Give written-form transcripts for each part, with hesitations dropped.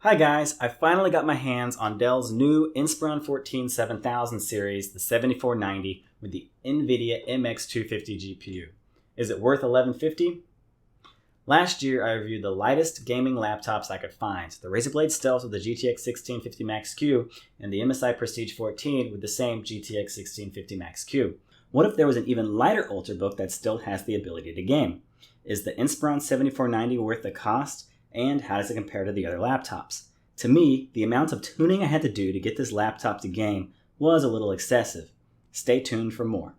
Hi guys, I finally got my hands on Dell's new Inspiron 14 7000 series, the 7490, with the Nvidia MX250 GPU. Is it worth $1150? Last year I reviewed the lightest gaming laptops I could find, the Razer Blade Stealth with the GTX 1650 Max-Q and the MSI Prestige 14 with the same GTX 1650 Max-Q. What if there was an even lighter Ultrabook that still has the ability to game? Is the Inspiron 7490 worth the cost? And how does it compare to the other laptops? To me, the amount of tuning I had to do to get this laptop to game was a little excessive. Stay tuned for more.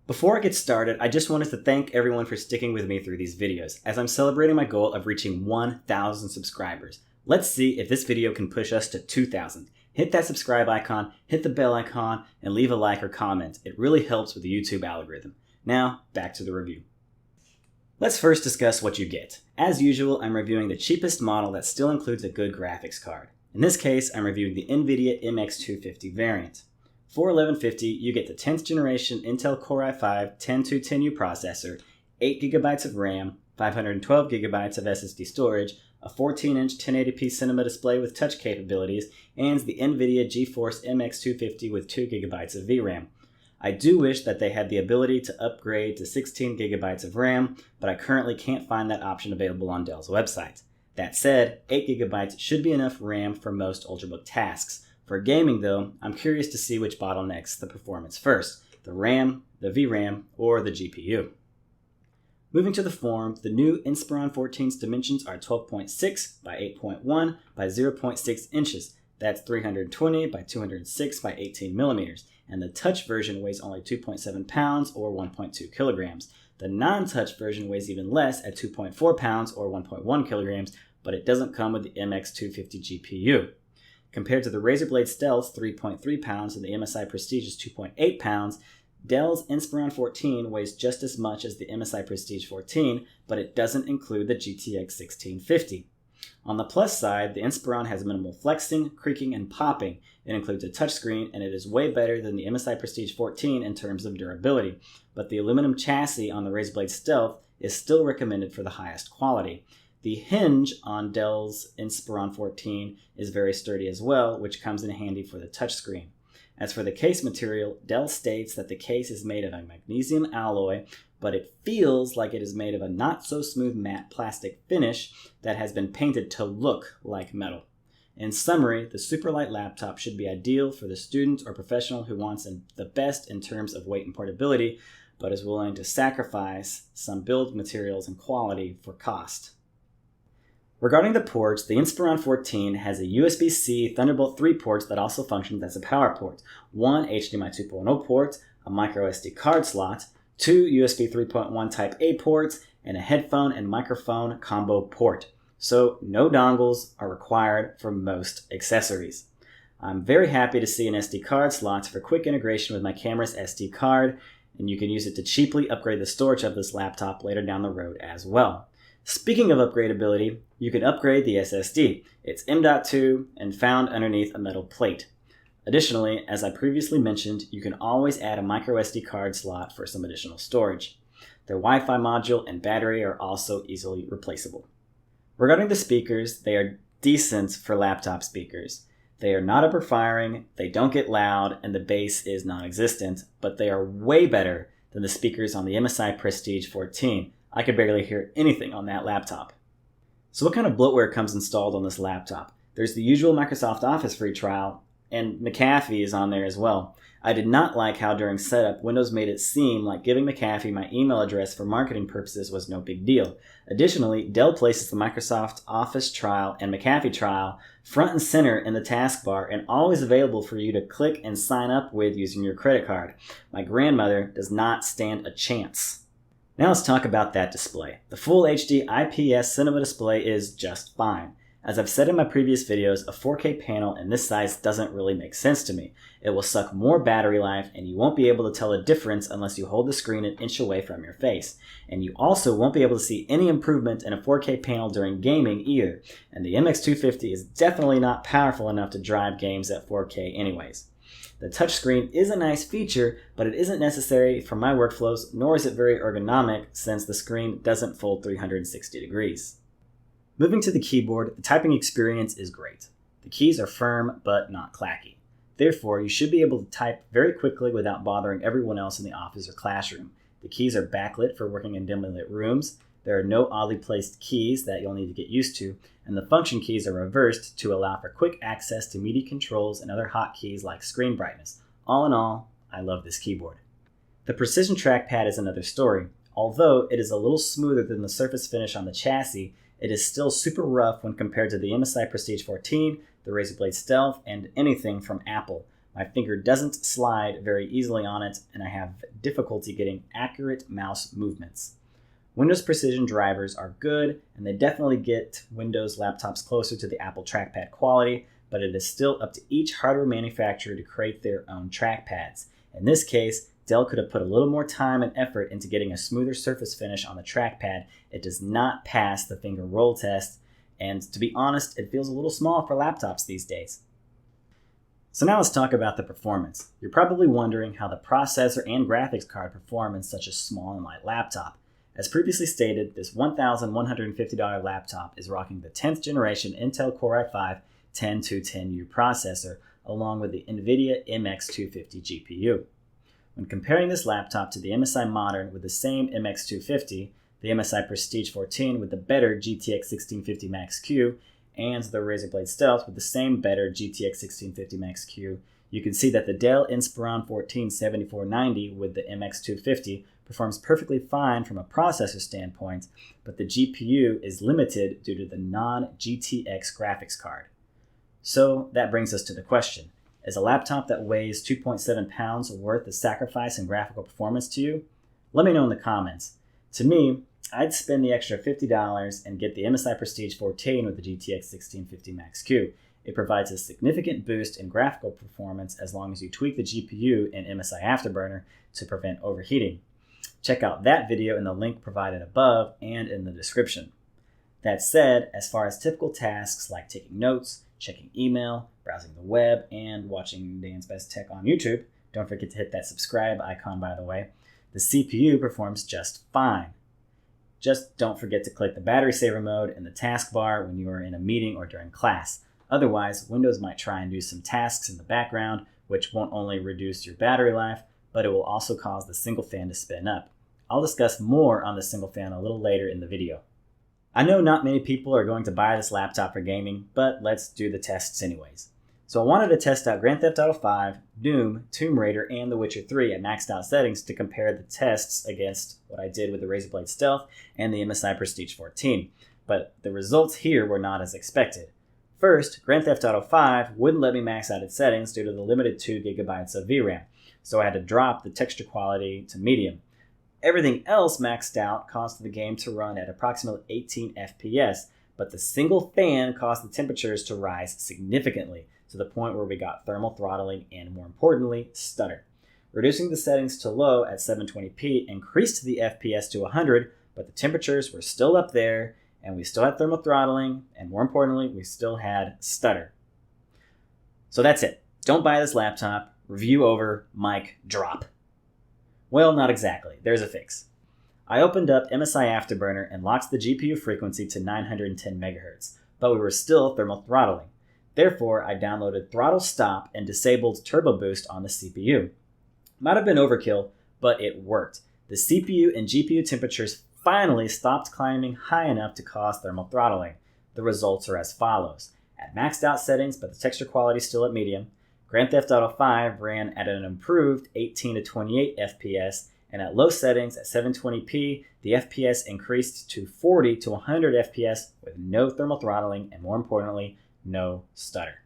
Before I get started, I just wanted to thank everyone for sticking with me through these videos, as I'm celebrating my goal of reaching 1,000 subscribers. Let's see if this video can push us to 2,000. Hit that subscribe icon, hit the bell icon, and leave a like or comment. It really helps with the YouTube algorithm. Now, back to the review. Let's first discuss what you get. As usual, I'm reviewing the cheapest model that still includes a good graphics card. In this case, I'm reviewing the Nvidia MX250 variant. For $1150, you get the 10th generation Intel Core i5 10210U processor, 8GB of RAM, 512GB of SSD storage, a 14-inch 1080p cinema display with touch capabilities, and the Nvidia GeForce MX250 with 2GB of VRAM. I do wish that they had the ability to upgrade to 16GB of RAM, but I currently can't find that option available on Dell's website. That said, 8GB should be enough RAM for most Ultrabook tasks. For gaming though, I'm curious to see which bottlenecks the performance first, the RAM, the VRAM, or the GPU. Moving to the form, the new Inspiron 14's dimensions are 12.6 by 8.1 by 0.6 inches. That's 320 by 206 by 18 millimeters. And the touch version weighs only 2.7 pounds or 1.2 kilograms. The non-touch version weighs even less at 2.4 pounds or 1.1 kilograms, but it doesn't come with the MX250 GPU. Compared to the Razer Blade Stealth 3.3 pounds and the MSI Prestige 2.8 pounds, Dell's Inspiron 14 weighs just as much as the MSI Prestige 14, but it doesn't include the GTX 1650. On the plus side, the Inspiron has minimal flexing, creaking, and popping. It includes a touchscreen, and it is way better than the MSI Prestige 14 in terms of durability. But the aluminum chassis on the Razer Blade Stealth is still recommended for the highest quality. The hinge on Dell's Inspiron 14 is very sturdy as well, which comes in handy for the touchscreen. As for the case material, Dell states that the case is made of a magnesium alloy, but it feels like it is made of a not-so-smooth matte plastic finish that has been painted to look like metal. In summary, the super light laptop should be ideal for the student or professional who wants the best in terms of weight and portability, but is willing to sacrifice some build materials and quality for cost. Regarding the ports, the Inspiron 14 has a USB-C Thunderbolt 3 port that also functions as a power port, one HDMI 2.0 port, a microSD card slot, two USB 3.1 Type-A ports, and a headphone and microphone combo port. So no dongles are required for most accessories. I'm very happy to see an SD card slot for quick integration with my camera's SD card, and you can use it to cheaply upgrade the storage of this laptop later down the road as well. Speaking of upgradability, you can upgrade the SSD. It's M.2 and found underneath a metal plate. Additionally, as I previously mentioned, you can always add a microSD card slot for some additional storage. Their Wi-Fi module and battery are also easily replaceable. Regarding the speakers, they are decent for laptop speakers. They are not overfiring, they don't get loud, and the bass is non-existent, but they are way better than the speakers on the MSI Prestige 14. I could barely hear anything on that laptop. So what kind of bloatware comes installed on this laptop? There's the usual Microsoft Office free trial, and McAfee is on there as well. I did not like how during setup, Windows made it seem like giving McAfee my email address for marketing purposes was no big deal. Additionally, Dell places the Microsoft Office trial and McAfee trial front and center in the taskbar and always available for you to click and sign up with using your credit card. My grandmother does not stand a chance. Now let's talk about that display. The Full HD IPS cinema display is just fine. As I've said in my previous videos, a 4K panel in this size doesn't really make sense to me. It will suck more battery life and you won't be able to tell a difference unless you hold the screen an inch away from your face. And you also won't be able to see any improvement in a 4K panel during gaming either. And the MX250 is definitely not powerful enough to drive games at 4K anyways. The touchscreen is a nice feature, but it isn't necessary for my workflows, nor is it very ergonomic since the screen doesn't fold 360 degrees. Moving to the keyboard, the typing experience is great. The keys are firm but not clacky. Therefore, you should be able to type very quickly without bothering everyone else in the office or classroom. The keys are backlit for working in dimly lit rooms. There are no oddly placed keys that you'll need to get used to, and the function keys are reversed to allow for quick access to media controls and other hotkeys like screen brightness. All in all, I love this keyboard. The precision trackpad is another story. Although it is a little smoother than the surface finish on the chassis, it is still super rough when compared to the MSI Prestige 14, the Razer Blade Stealth, and anything from Apple. My finger doesn't slide very easily on it, and I have difficulty getting accurate mouse movements. Windows Precision drivers are good, and they definitely get Windows laptops closer to the Apple trackpad quality, but it is still up to each hardware manufacturer to create their own trackpads. In this case, Dell could have put a little more time and effort into getting a smoother surface finish on the trackpad. It does not pass the finger roll test, and to be honest, it feels a little small for laptops these days. So now let's talk about the performance. You're probably wondering how the processor and graphics card perform in such a small and light laptop. As previously stated, this $1,150 laptop is rocking the 10th generation Intel Core i5 10210U processor, along with the Nvidia MX250 GPU. When comparing this laptop to the MSI Modern with the same MX250, the MSI Prestige 14 with the better GTX 1650 Max-Q, and the Razer Blade Stealth with the same better GTX 1650 Max-Q, you can see that the Dell Inspiron 147490 with the MX250 performs perfectly fine from a processor standpoint, but the GPU is limited due to the non-GTX graphics card. So that brings us to the question. Is a laptop that weighs 2.7 pounds worth the sacrifice in graphical performance to you? Let me know in the comments. To me, I'd spend the extra $50 and get the MSI Prestige 14 with the GTX 1650 Max-Q. It provides a significant boost in graphical performance as long as you tweak the GPU in MSI Afterburner to prevent overheating. Check out that video in the link provided above and in the description. That said, as far as typical tasks like taking notes, checking email, browsing the web, and watching Dan's Best Tech on YouTube, don't forget to hit that subscribe icon by the way, the CPU performs just fine. Just don't forget to click the battery saver mode in the taskbar when you are in a meeting or during class. Otherwise, Windows might try and do some tasks in the background, which won't only reduce your battery life, but it will also cause the single fan to spin up. I'll discuss more on the single fan a little later in the video. I know not many people are going to buy this laptop for gaming, but let's do the tests anyways. So I wanted to test out Grand Theft Auto 5, Doom, Tomb Raider, and The Witcher 3 at maxed out settings to compare the tests against what I did with the Razer Blade Stealth and the MSI Prestige 14. But the results here were not as expected. First, Grand Theft Auto 5 wouldn't let me max out its settings due to the limited 2GB of VRAM, so I had to drop the texture quality to medium. Everything else maxed out caused the game to run at approximately 18 FPS, but the single fan caused the temperatures to rise significantly to the point where we got thermal throttling and, more importantly, stutter. Reducing the settings to low at 720p increased the FPS to 100, but the temperatures were still up there, and we still had thermal throttling, and more importantly, we still had stutter. So that's it. Don't buy this laptop. Review over. Mic drop. Well, not exactly. There's a fix. I opened up MSI Afterburner and locked the GPU frequency to 910 MHz, but we were still thermal throttling. Therefore, I downloaded Throttle Stop and disabled Turbo Boost on the CPU. Might have been overkill, but it worked. The CPU and GPU temperatures finally stopped climbing high enough to cause thermal throttling. The results are as follows. At maxed out settings, but the texture quality still at medium, Grand Theft Auto 5 ran at an improved 18 to 28 FPS, and at low settings at 720p, the FPS increased to 40 to 100 FPS with no thermal throttling and, more importantly, no stutter.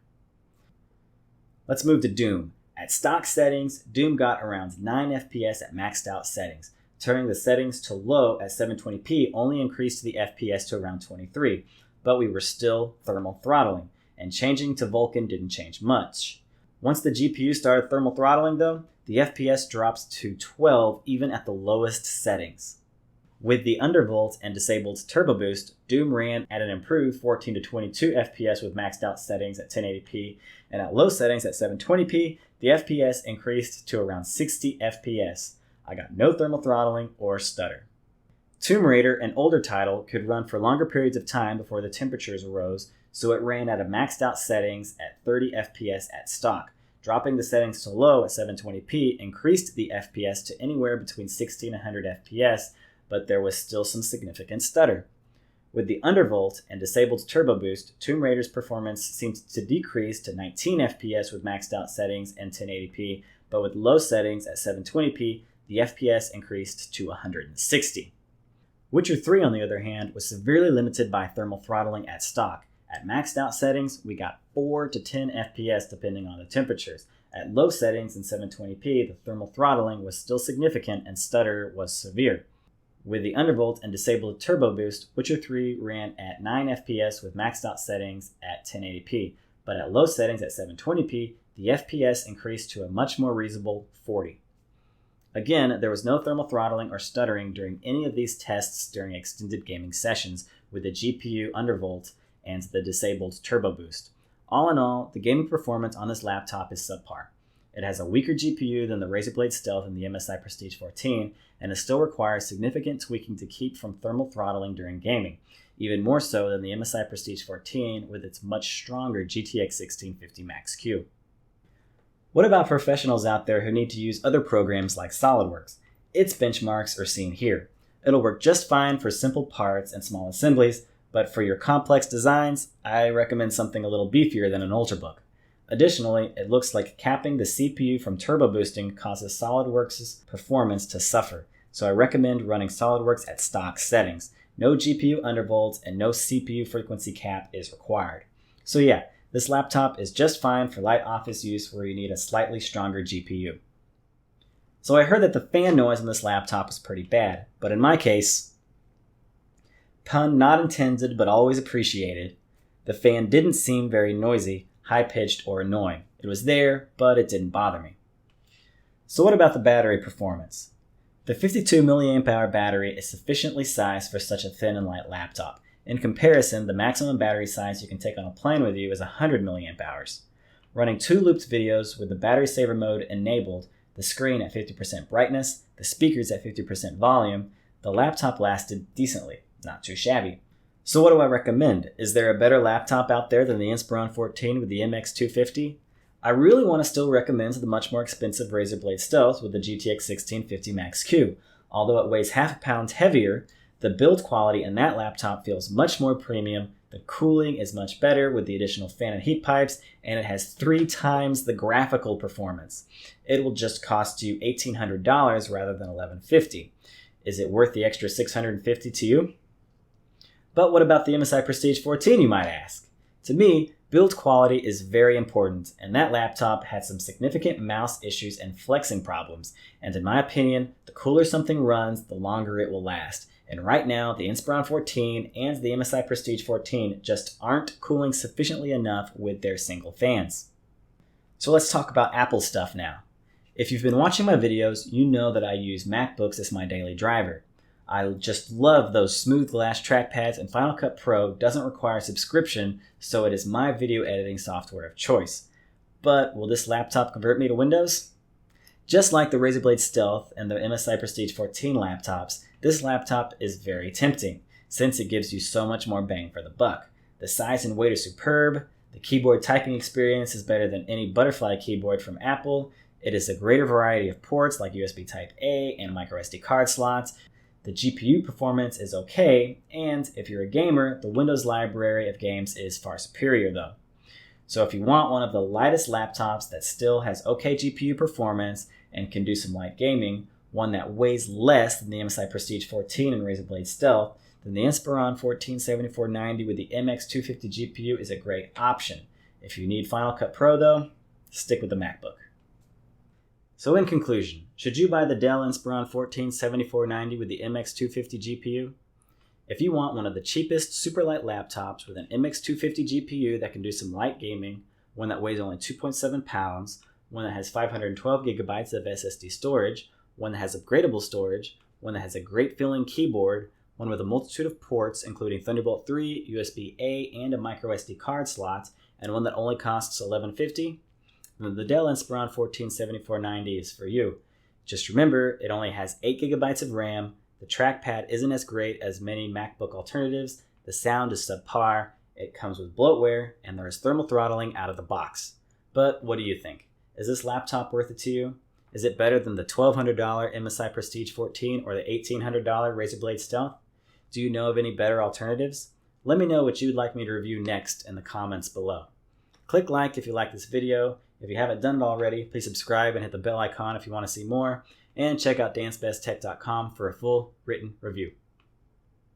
Let's move to Doom. At stock settings, Doom got around 9 FPS at maxed out settings. Turning the settings to low at 720p only increased the FPS to around 23, but we were still thermal throttling, and changing to Vulkan didn't change much. Once the GPU started thermal throttling though, the FPS drops to 12 even at the lowest settings. With the Undervolt and disabled Turbo Boost, Doom ran at an improved 14 to 22 FPS with maxed out settings at 1080p, and at low settings at 720p, the FPS increased to around 60 FPS. I got no thermal throttling or stutter. Tomb Raider, an older title, could run for longer periods of time before the temperatures rose, so it ran at a maxed out settings at 30 FPS at stock. Dropping the settings to low at 720p increased the FPS to anywhere between 60 and 100 FPS, but there was still some significant stutter. With the Undervolt and disabled Turbo Boost, Tomb Raider's performance seemed to decrease to 19 FPS with maxed out settings and 1080p, but with low settings at 720p, the FPS increased to 160. Witcher 3, on the other hand, was severely limited by thermal throttling at stock. At maxed out settings, we got 4 to 10 FPS depending on the temperatures. At low settings in 720p, the thermal throttling was still significant and stutter was severe. With the Undervolt and disabled Turbo Boost, Witcher 3 ran at 9 FPS with maxed out settings at 1080p, but at low settings at 720p, the FPS increased to a much more reasonable 40. Again, there was no thermal throttling or stuttering during any of these tests during extended gaming sessions with the GPU Undervolt and the disabled Turbo Boost. All in all, the gaming performance on this laptop is subpar. It has a weaker GPU than the Razer Blade Stealth and the MSI Prestige 14, and it still requires significant tweaking to keep from thermal throttling during gaming, even more so than the MSI Prestige 14 with its much stronger GTX 1650 Max-Q. What about professionals out there who need to use other programs like SolidWorks? Its benchmarks are seen here. It'll work just fine for simple parts and small assemblies, but for your complex designs, I recommend something a little beefier than an Ultrabook. Additionally, it looks like capping the CPU from turbo boosting causes SolidWorks' performance to suffer, so I recommend running SolidWorks at stock settings. No GPU undervolts and no CPU frequency cap is required. So yeah, this laptop is just fine for light office use where you need a slightly stronger GPU. So I heard that the fan noise on this laptop is pretty bad, but in my case, pun not intended but always appreciated, the fan didn't seem very noisy, high-pitched, or annoying. It was there, but it didn't bother me. So what about the battery performance? The 52 mAh battery is sufficiently sized for such a thin and light laptop. In comparison, the maximum battery size you can take on a plane with you is 100 mAh. Running 2 looped videos with the battery saver mode enabled, the screen at 50% brightness, the speakers at 50% volume, the laptop lasted decently, not too shabby. So what do I recommend? Is there a better laptop out there than the Inspiron 14 with the MX250? I really want to still recommend the much more expensive Razer Blade Stealth with the GTX 1650 Max-Q. Although it weighs half a pound heavier, the build quality in that laptop feels much more premium, the cooling is much better with the additional fan and heat pipes, and it has 3 times the graphical performance. It will just cost you $1,800 rather than $1,150. Is it worth the extra $650 to you? But what about the MSI Prestige 14, you might ask? To me, build quality is very important, and that laptop had some significant mouse issues and flexing problems, and in my opinion, the cooler something runs, the longer it will last. And right now, the Inspiron 14 and the MSI Prestige 14 just aren't cooling sufficiently enough with their single fans. So let's talk about Apple stuff now. If you've been watching my videos, you know that I use MacBooks as my daily driver. I just love those smooth glass trackpads, and Final Cut Pro doesn't require subscription, so it is my video editing software of choice. But will this laptop convert me to Windows? Just like the Razer Blade Stealth and the MSI Prestige 14 laptops, this laptop is very tempting, since it gives you so much more bang for the buck. The size and weight are superb, the keyboard typing experience is better than any butterfly keyboard from Apple, it is a greater variety of ports like USB Type-A and microSD card slots, the GPU performance is okay, and if you're a gamer, the Windows library of games is far superior though. So if you want one of the lightest laptops that still has okay GPU performance and can do some light gaming, one that weighs less than the MSI Prestige 14 and Razer Blade Stealth, then the Inspiron 147490 with the MX250 GPU is a great option. If you need Final Cut Pro though, stick with the MacBook. So in conclusion, should you buy the Dell Inspiron 147490 with the MX250 GPU? If you want one of the cheapest super light laptops with an MX250 GPU that can do some light gaming, one that weighs only 2.7 pounds, one that has 512 gigabytes of SSD storage, one that has upgradable storage, one that has a great feeling keyboard, one with a multitude of ports including Thunderbolt 3, USB-A, and a microSD card slot, and one that only costs $1150, then the Dell Inspiron 147490 is for you. Just remember, it only has 8 gigabytes of RAM, the trackpad isn't as great as many MacBook alternatives, the sound is subpar, it comes with bloatware, and there is thermal throttling out of the box. But what do you think? Is this laptop worth it to you? Is it better than the $1,200 MSI Prestige 14 or the $1,800 Razer Blade Stealth? Do you know of any better alternatives? Let me know what you'd like me to review next in the comments below. Click like if you like this video. If you haven't done it already, please subscribe and hit the bell icon if you want to see more. And check out dansbesttech.com for a full written review.